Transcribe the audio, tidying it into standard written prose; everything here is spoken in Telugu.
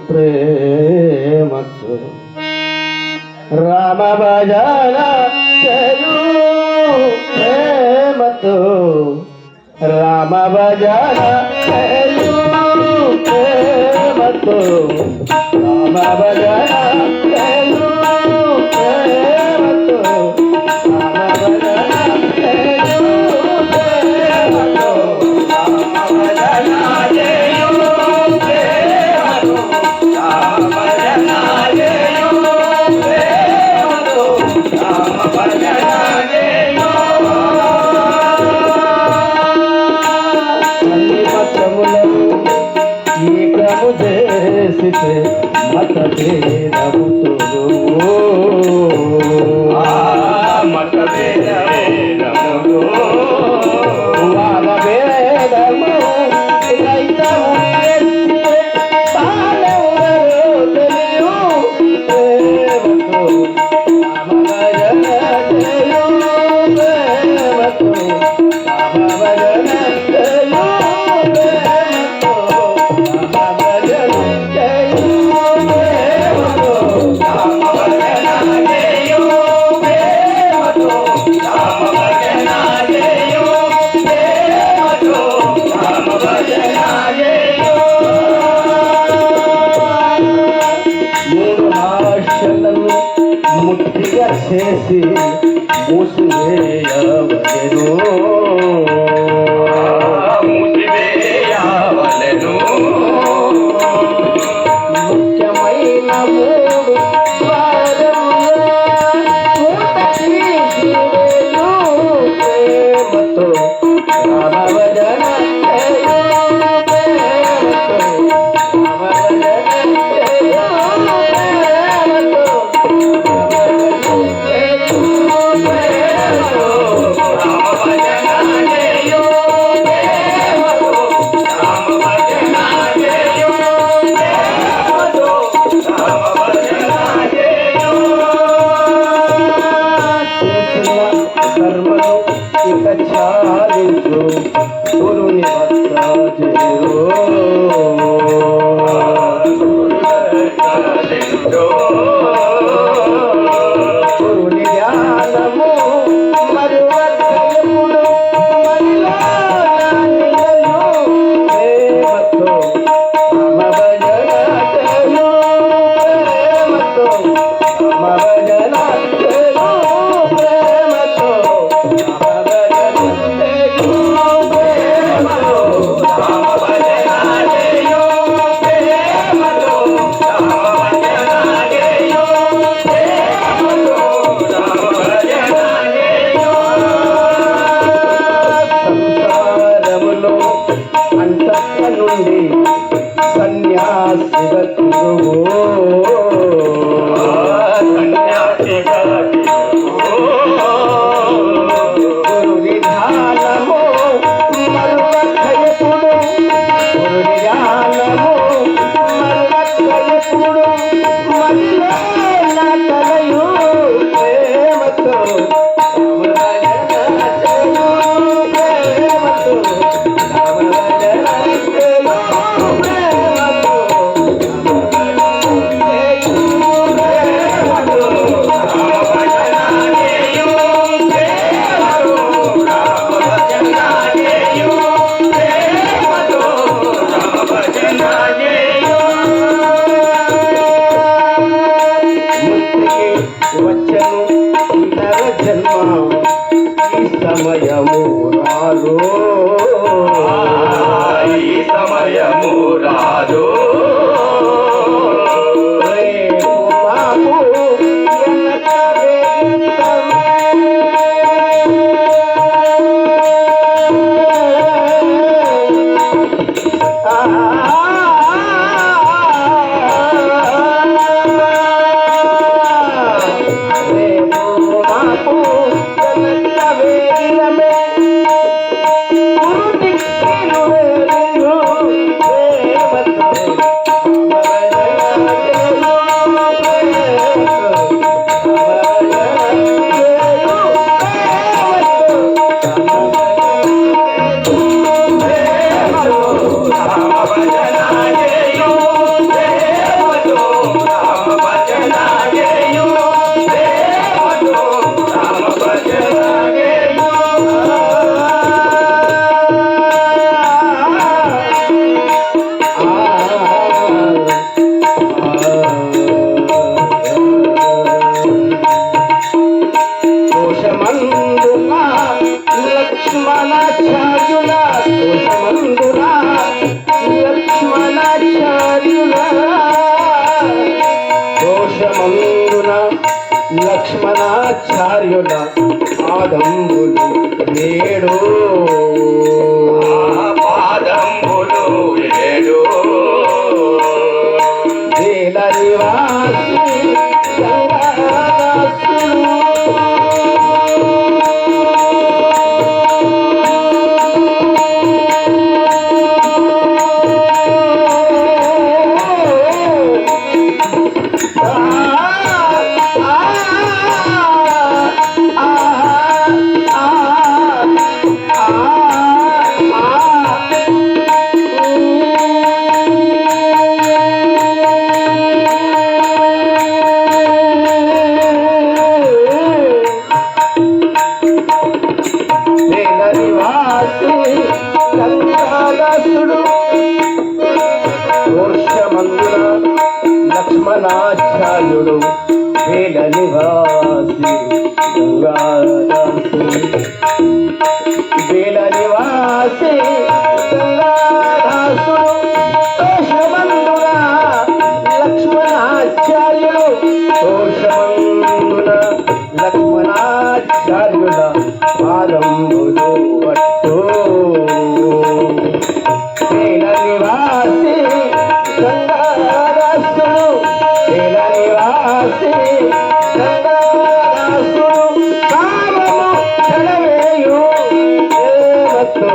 ప్రేమతో రామ భజన చేయు ప్రేమతో రామ భజన చేయు ప్రేమతో రామ భజన చేయు ప్రేమతో రామ భజన చేయు ప్రేమతో రామ భజన చేయు ప్రేమతో రామ భజన చేయు ప్రేమతో రామ భజన చేయు అన్ని మతములను ఏకము చేసితే మత భేదముతుడు మత భేదములు వాద భేదము రైతము ముట్టిగా చేసి మూసివేయవలెను ముఖ్యమైన మూడు ప్రేమతో రామ భజన చేయు ప్రేమతో రామ భజన చేయు కర్మను ఇక చాలించు గురుని వద్ద చేరు గురుని ధ్యానము మరువక ఎప్పుడు మరిలా ప్రేమతో రామ భజన చేయు ప్రేమతో రామ భజన చేయు ప్రేమతో రామ భజన చేయు ప్రేమతో రామ భజన చేయు ప్రేమతో రామ భజన చేయు ప్రేమతో రామ భజన చేయు సంసారములో అంతః నుండి సన్యాసిగా గురుని ధ్యానము మరువక ఎప్పుడు గురుని ధ్యానము మరువక ఎప్పుడు మరిలో నా తలయు ప్రేమతో రామ భజన చేయు ప్రేమతో రామ భజన చేయు ప్రేమతో వచ్చను ఇతర జన్మ ఈ సమయము రాదు ఈ సమయము రాదు రేపు మాకు వెనక ప్రేమతో లక్ష్మణాచార్యుల పాదంబులు నేడు పాదంబులు ఏడు వేల నివాసి లక్ష్మణాచార్యుడు వేల నివాసి గంగాదాసు వేల నివాసి గంగాదాసు దోషమందున లక్ష్మణాచార్యుడు దోషమందున లక్ష్మణాచార్యుల పాదంబులు పట్టు వేల నివాసి గంగాదాసు వేల నివాసి గంగాదాసు కామము చలవేయు దేవతో